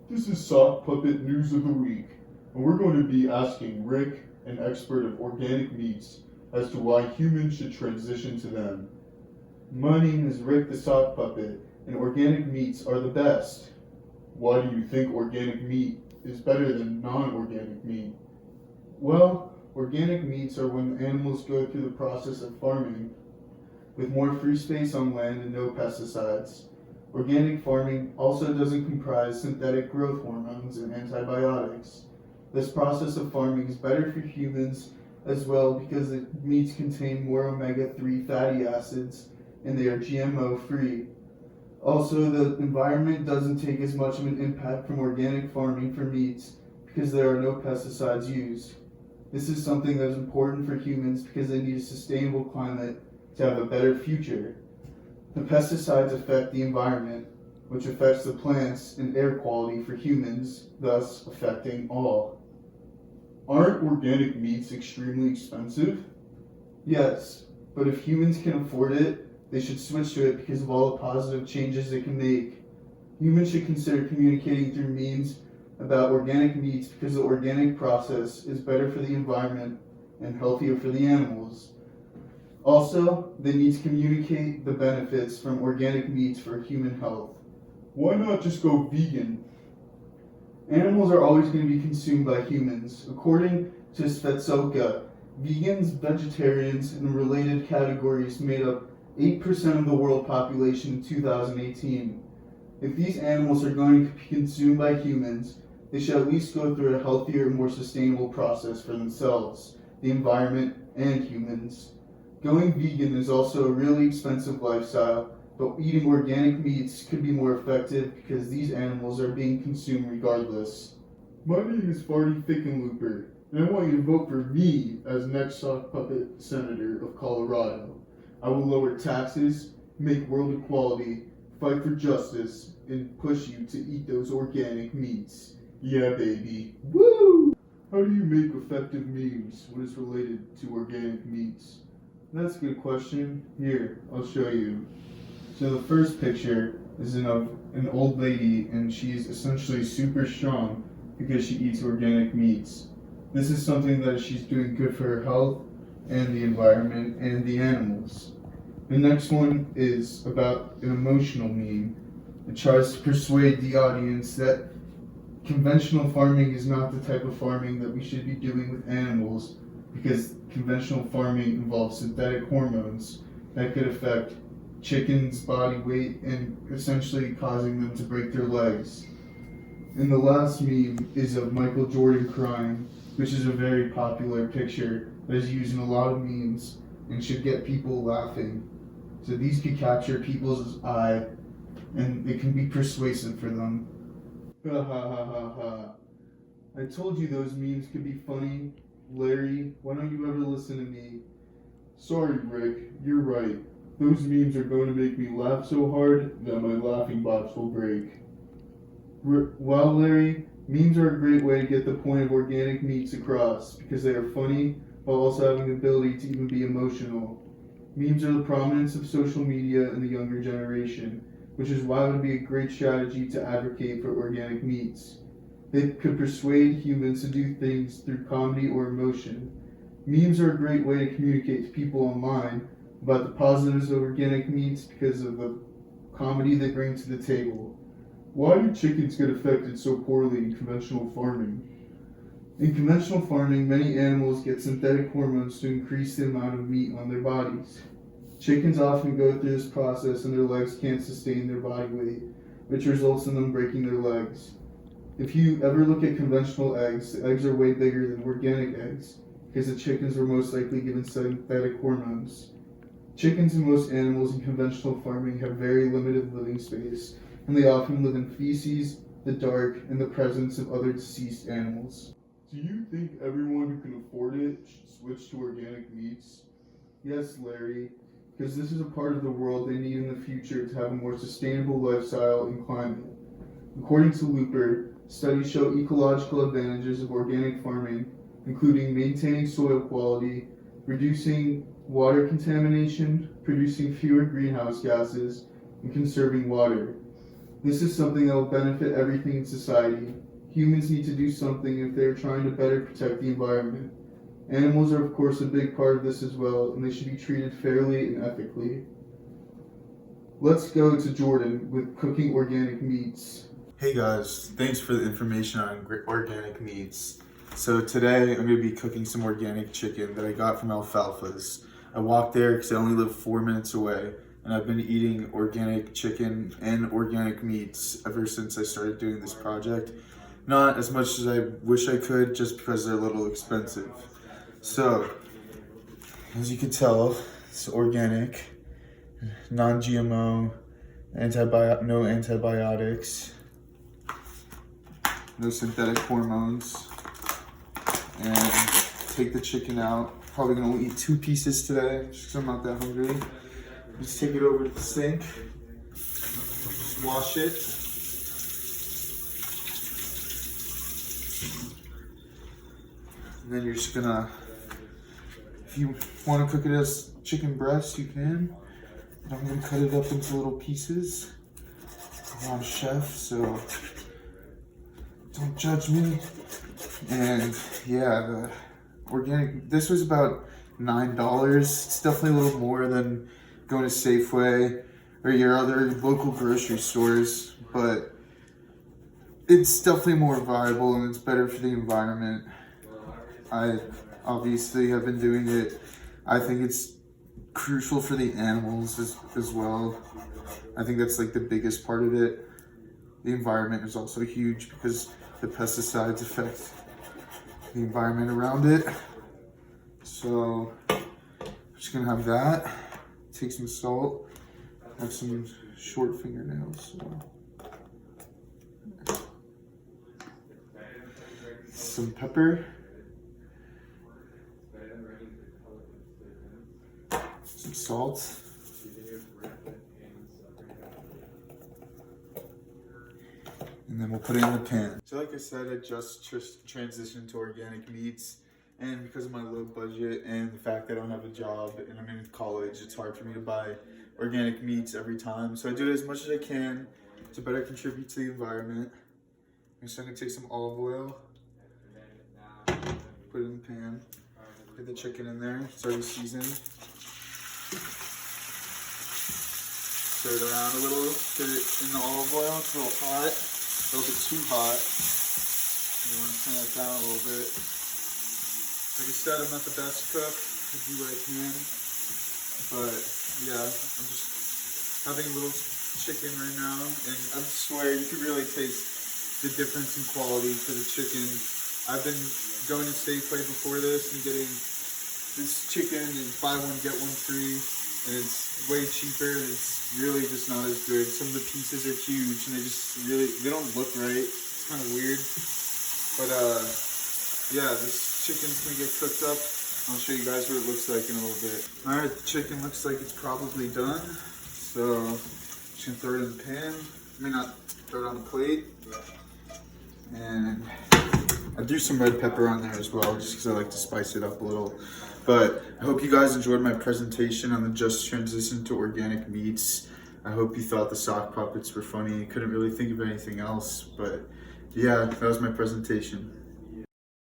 This is Sock Puppet News of the Week, and we're going to be asking Rick, an expert of organic meats, as to why humans should transition to them. My name is Rick the Sock Puppet, and organic meats are the best. Why do you think organic meat is better than non-organic meat? Well, organic meats are when animals go through the process of farming, with more free space on land and no pesticides. Organic farming also doesn't comprise synthetic growth hormones and antibiotics. This process of farming is better for humans as well because the meats contain more omega-3 fatty acids and they are GMO free. Also, the environment doesn't take as much of an impact from organic farming for meats because there are no pesticides used. This is something that is important for humans because they need a sustainable climate to have a better future. The pesticides affect the environment, which affects the plants and air quality for humans, thus affecting all. Aren't organic meats extremely expensive? Yes, but if humans can afford it, they should switch to it because of all the positive changes it can make. Humans should consider communicating through memes about organic meats because the organic process is better for the environment and healthier for the animals. Also, they need to communicate the benefits from organic meats for human health. Why not just go vegan? Animals are always going to be consumed by humans. According to Svetsoka, vegans, vegetarians, and related categories made up 8% of the world population in 2018. If these animals are going to be consumed by humans, they should at least go through a healthier and more sustainable process for themselves, the environment, and humans. Going vegan is also a really expensive lifestyle, but eating organic meats could be more effective because these animals are being consumed regardless. My name is Farty Thickenlooper, and I want you to vote for me as next sock puppet senator of Colorado. I will lower taxes, make world equality, fight for justice, and push you to eat those organic meats. Yeah, baby. Woo! How do you make effective memes when it's related to organic meats? That's a good question. Here, I'll show you. So the first picture is of an old lady, and she's essentially super strong because she eats organic meats. This is something that she's doing good for her health and the environment and the animals. The next one is about an emotional meme. It tries to persuade the audience that conventional farming is not the type of farming that we should be doing with animals because conventional farming involves synthetic hormones that could affect chickens' body weight and essentially causing them to break their legs. And the last meme is of Michael Jordan crying, which is a very popular picture that is used in a lot of memes and should get people laughing. So these could capture people's eye and it can be persuasive for them. Ha ha ha ha ha. I told you those memes could be funny. Larry, why don't you ever listen to me? Sorry, Rick, you're right. Those memes are going to make me laugh so hard that my laughing box will break. Well, Larry, memes are a great way to get the point of organic meats across because they are funny while also having the ability to even be emotional. Memes are the prominence of social media in the younger generation, which is why it would be a great strategy to advocate for organic meats. They could persuade humans to do things through comedy or emotion. Memes are a great way to communicate to people online about the positives of organic meats because of the comedy they bring to the table. Why do chickens get affected so poorly in conventional farming? In conventional farming, many animals get synthetic hormones to increase the amount of meat on their bodies. Chickens often go through this process and their legs can't sustain their body weight, which results in them breaking their legs. If you ever look at conventional eggs, the eggs are way bigger than organic eggs because the chickens were most likely given synthetic hormones. Chickens and most animals in conventional farming have very limited living space, and they often live in feces, the dark, and the presence of other deceased animals. Do you think everyone who can afford it should switch to organic meats? Yes, Larry, because this is a part of the world they need in the future to have a more sustainable lifestyle and climate. According to Looper, studies show ecological advantages of organic farming, including maintaining soil quality, reducing water contamination, producing fewer greenhouse gases, and conserving water. This is something that will benefit everything in society. Humans need to do something if they are trying to better protect the environment. Animals are, of course, a big part of this as well, and they should be treated fairly and ethically. Let's go to Jordan with cooking organic meats. Hey guys, thanks for the information on organic meats. So today I'm going to be cooking some organic chicken that I got from Alfalfa's. I walked there because I only live 4 minutes away, and I've been eating organic chicken and organic meats ever since I started doing this project. Not as much as I wish I could, just because they're a little expensive. So, as you can tell, it's organic, non-GMO, no antibiotics, no synthetic hormones. And take the chicken out. Probably gonna only eat 2 pieces today, just because I'm not that hungry. Just take it over to the sink, just wash it. And then you're just gonna, if you want to cook it as chicken breast, you can. But I'm gonna cut it up into little pieces. I'm not a chef, so don't judge me. And yeah, the organic, this was about $9. It's definitely a little more than going to Safeway or your other local grocery stores, but it's definitely more viable and it's better for the environment. I obviously have been doing it. I think it's crucial for the animals as well. I think that's like the biggest part of it. The environment is also huge because the pesticides affect the environment around it. So I'm just gonna have that. Take some salt. I have some short fingernails. So. Some pepper. Some salt. And then we'll put it in the pan. So like I said, I just transitioned to organic meats, and because of my low budget and the fact that I don't have a job and I'm in college, it's hard for me to buy organic meats every time. So I do it as much as I can to better contribute to the environment. So I'm gonna take some olive oil, put it in the pan, put the chicken in there, it's already seasoned. Stir it around a little, get it in the olive oil, it's a little hot. A little bit too hot. You want to turn that down a little bit. Like I said, I'm not the best cook. I do what I can. But yeah, I'm just having a little chicken right now, and I swear you can really taste the difference in quality for the chicken. I've been going to Safeway before this and getting this chicken and buy one get one free, and it's way cheaper. It's really just not as good. Some of the pieces are huge and they don't look right. It's kind of weird. But yeah, this chicken's gonna get cooked up. I'll show you guys what it looks like in a little bit. All right, the chicken looks like it's probably done. So just gonna throw it in the pan. I mean, not throw it on the plate. And I threw some red pepper on there as well, just because I like to spice it up a little. But I hope you guys enjoyed my presentation on the just transition to organic meats. I hope you thought the sock puppets were funny. Couldn't really think of anything else, but yeah, that was my presentation.